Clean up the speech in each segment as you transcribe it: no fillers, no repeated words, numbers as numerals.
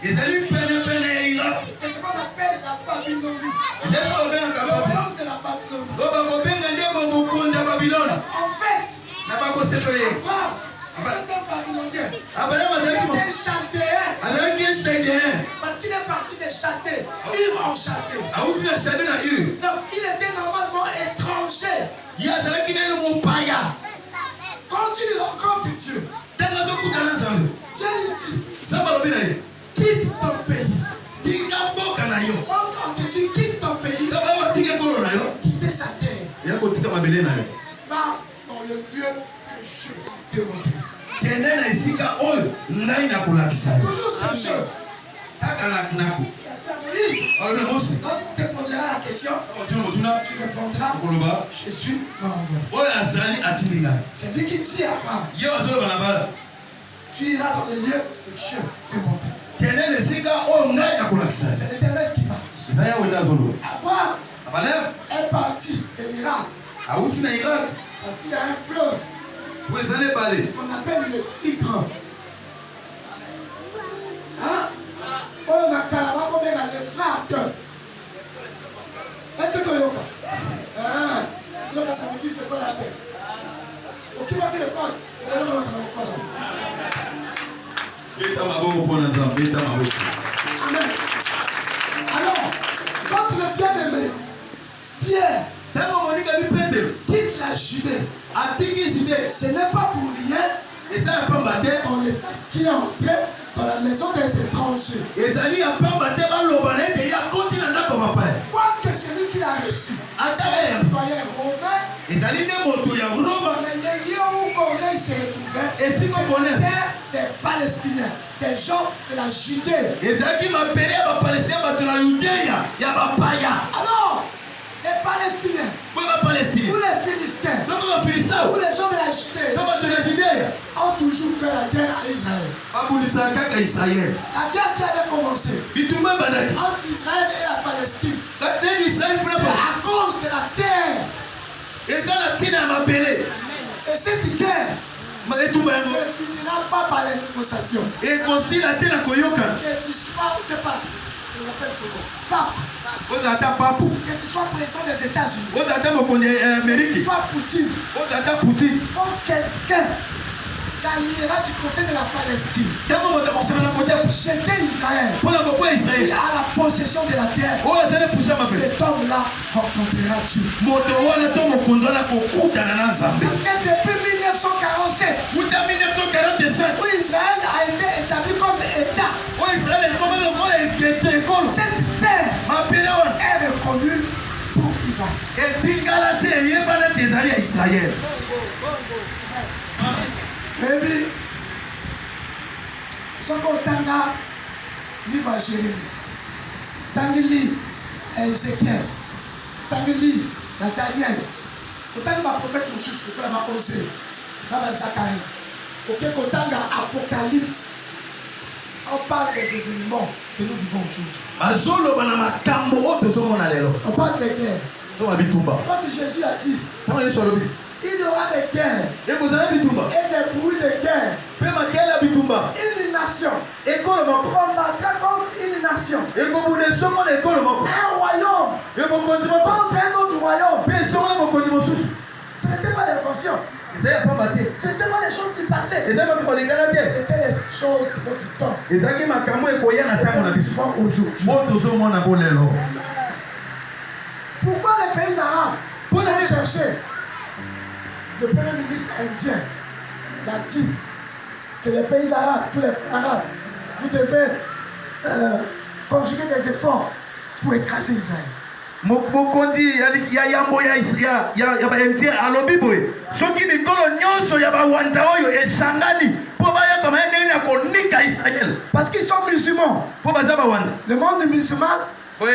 C'est ce qu'on appelle la Babylonie. Le royaume de la Babylonie. En fait, Abraham, c'était un Babylonien. Il était chaldéen. Parce qu'il est parti de Chaldée. Ur en Chaldée. Donc il était normalement étranger. Quand tu le rencontres Dieu, Dieu lui dit, quitte ton pays. Quand on te dit quitte ton pays, quitter sa terre. Va dans le lieu que je te montre. Toujours ce jeu. Lorsqu'on te posera la question, tu répondras, je suis l'envoyé. C'est lui qui dit à Abraham, tu iras dans le lieu que je te montre. C'est l'Éternel qui parle. Abraham est parti de l'Irak. Parce qu'il y a un fleuve qu'on appelle le Tigre. Hein? On a carrément comme le Frat. Est-ce que tu as ça me dit c'est quoi la terre? Ok, va dire le code. Amen. Alors, quand le bien-aimé, Pierre, quitte la Judée, ce n'est pas pour rien qu'il est entré dans la maison des étrangers. Quoique celui qui l'a reçu, c'est un citoyen romain, mais les lieux où Corneille se retrouvait, c'était des Palestiniens, des gens de la Judée. Alors, les Palestiniens, ou les Philistins, ou les gens de la Judée, ont toujours fait la guerre à Israël. La guerre qui avait commencé entre Israël et la Palestine, c'est à cause de la terre. Et cette guerre ne finira pas par les négociations. Et tu sois, c'est pas, je l'appelle pape. Que tu sois président des États-Unis. Que tu sois Poutine. Quand quelqu'un s'alliera du côté de la Palestine, jeter Israël à la possession de la terre, cet homme-là rencontrera Dieu. Parce que depuis 1947, où Israël a été établi comme État, cette terre est reconnue pour Israël. Baby, ce qu'on tanga, livre à Jérémie, tangi livre à Ézéchiel, tangi livre à Daniel, autant ma prophète Moussous, que la ma conseil, la Zacharie, auquel autant Apocalypse, on parle des événements que nous vivons aujourd'hui. On parle des guerres. Quand Jésus a dit, il y aura des guerres et des bruits de guerre. Une nation combattra contre une nation. Un royaume contre un autre royaume. Ce n'était pas des conscients. Ce n'était pas des choses qui passaient. C'était des choses de notre temps. Aujourd'hui. Pourquoi les pays arabes vont chercher? Le premier ministre indien a dit que les pays arabes, tous les arabes, vous devez conjuguer des efforts pour écraser Israël. Mokondi ya yambo ya baindien alobi boye soki mikolo nyonso ya bawanda oyo esangani po baya kama nini ya konika Israël parce qu'ils sont musulmans. Po baza bawanda le monde musulman parce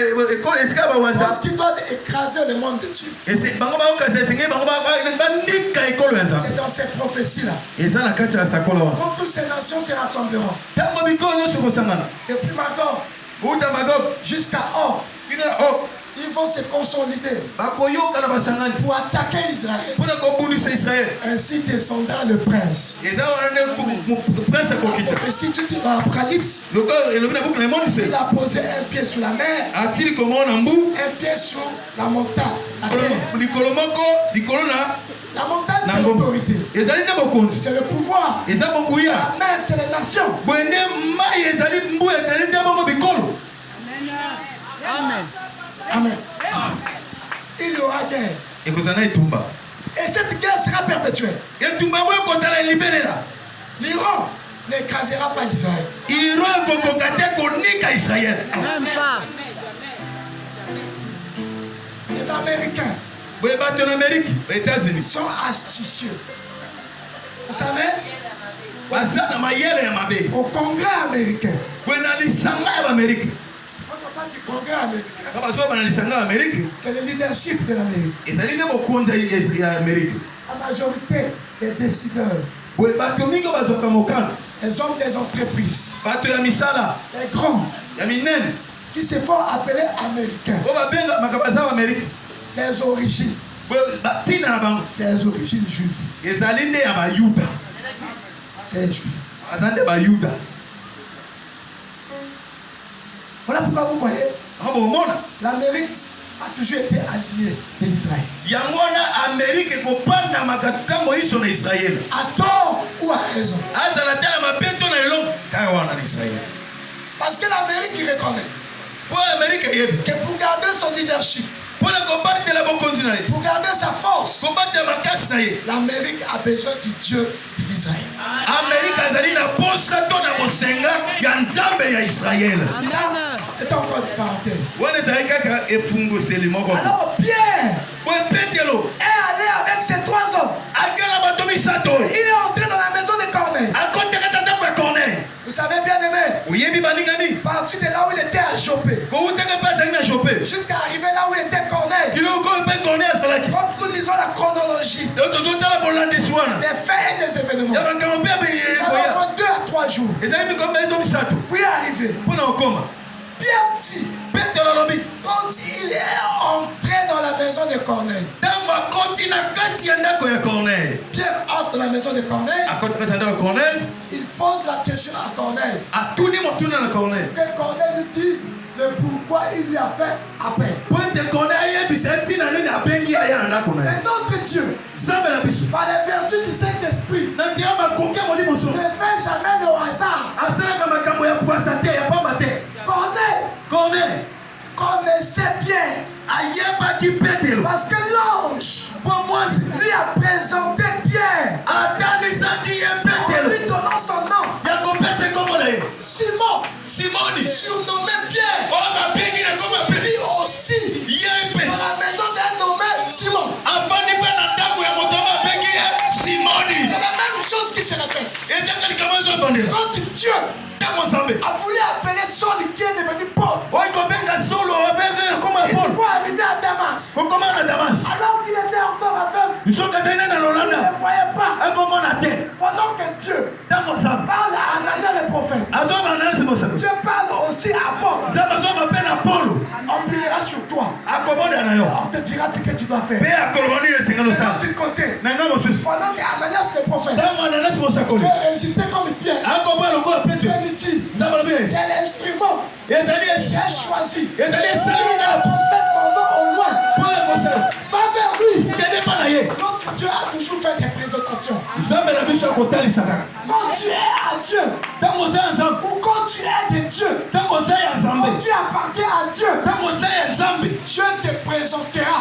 qu'ils doivent écraser le monde de Dieu. C'est dans ces prophéties-là. Quand toutes ces nations se rassembleront. Depuis Magog jusqu'à Or. Ils vont se consolider bakoyoka na basangani pour attaquer Israël. mpona kobundisa Israël. Ainsi descendra le prince. eza wana nde prince La akokita prophétie du livre Apocalypse. lokola elobi na buku na emonise Il a posé un pied sur la mer, atili komona mbu un pied sur la montagne. La terre. likolo moko likolo na La montagne, c'est ngomba l'autorité. ezali nde bokonzi C'est le pouvoir. eza bokuya La mer, c'est les nations. boye nde mai ezali mbu ezali nde bongo bikolo. Amen. Amen. Il y aura guerre. ekozala na etumba Et cette guerre sera perpétuelle. etumba yango ekozala elibelela L'Iran n'écrasera pas l'Israël. iro ekokoka te konika Israel. Même pas. Les Américains boye bato na Amerike États-Unis sont astucieux. Vous savez, baza na mayele ya mabe au Congrès américain, boye na lisanga ya bamerike quand on parle du Congrès américain, ka bazoba na lisanga ya amerike c'est le leadership de l'Amérique. ezali nde bokonzi ya amerike. La majorité des décideurs, boye bato mingi bazwaka mokano les hommes des entreprises, bato ya misala les grands, ya minene qui se font appeler américains, oyo babengamaka baza bamerike les origines, boye batina na bango c'est les origines juives. ezali nde ya bayuda C'est les juifs. baza nde bayuda. Voilà pourquoi vous voyez, yango bomona l'Amérique a toujours été alliée de l'Israël. yango wana amerike ekopandamaka ntango iso na israele À tort ou à raison. azala te na mabe to na elongo kaka wana na israele Parce que l'Amérique reconnaît po amerike eyebi que pour garder son leadership, mpona kobatela bokonzi na ye pour garder sa force, kobatela makasi na ye l'Amérique a besoin du Dieu d'Israël. amerike azali na posa to na bosenga ya nzambe ya israele. Amen. C'est encore une parenthèse. wana ezali kaka efungoseli moko Alors Pierre boye petelo est allé avec ses 3 hommes. ake na bato misato Il est entré dans la maison de Corneille. akotekata ndako ya corneille Vous savez bien aimé, oyebi balingani parti de là où il était à Jopé, kowutaka mpe azali na jope jusqu'à arriver là où était Corneille. kiloko mpe corneille azalaki Quand nous lisons la chronologie donc tozotala bolandisi wana des faits et des événements, ya makambo mpe il y a koya au moins 2 à 3 jours. ezali mikoma endo misato Puis arrivé, mpona kokoma Pierre dit, petelo alobi quand il est entré dans la maison de Corneille, ntango akoti na kati ya ndako ya corneille Pierre entre dans la maison de Corneille, akoti kati ya ndako ya corneille il pose la question à Corneille, atuni motuna na corneille que Corneille lui dise le pourquoi il lui a fait appel. po ete corneille ayebisa ntina nini abengi aya na ndako na ye Mais notre Dieu, nzambe na biso par les vertus du Saint-Esprit, na ntina bakoki ya molimo ne so fait jamais le hasard. asalaka makambo ya pwasa te ya pamba te. Corneille corneille connaissait Pierre ayebaki petelo parce que l'ange po mwasi lui a présenté Pierre atanisaki ye en petelo lui donnant son nom. ya kopesa kombo na ye Simon, simoni surnommé Pierre, oyo babengi na kombo ya lui aussi ye mpe dans la maison d'un nommé Simon. afandi mpe na ndako ya moto oyo babengi ye simoni. C'est la même chose qui se répète. ezaka likambo ezobandela Quand Dieu ntango nzambe a voulu appeler Saul qui est devenu Paul, oyo kobenga solo obenga na kombo ya il polo faut arriver à Damas. kokoma na damas Alors qu'il était encore aveugle, soki atali na il lolanda ne voyait pas. akomona te Pendant que Dieu ntango nzambe parle à Anania le prophète, azobana nasi mosako Dieu parle aussi à Paul. nzambe azoba mpe na polo On priera sur toi. akomonda na yo On te dira ce que tu dois faire. mpe akoloba nini esenga De losala l'autre côté, na nga mosusu pendant que Ananias le prophète ntango ananasi mosakoli veut résister comme Pierre, akoboya lokola Dieu petelo lui dit, nzambe alobi na ye c'est l'instrument ezali que j'ai choisi. ezali esali Il nga a na transmettre mon nom au loin. mpona kosala Va vers lui. kende mpa na ye Notre Dieu a toujours fait des présentations. nzambe na biso akotalisaka Quand tu es à Dieu, ntango oza ya nzambe ou quand tu es de Dieu, ntango oza ya nzambe quand tu appartiens à Dieu, ntango oza ya nzambe Dieu te présentera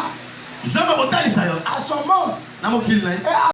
nzambe akotalisa yo à son monde na mokili na ye et à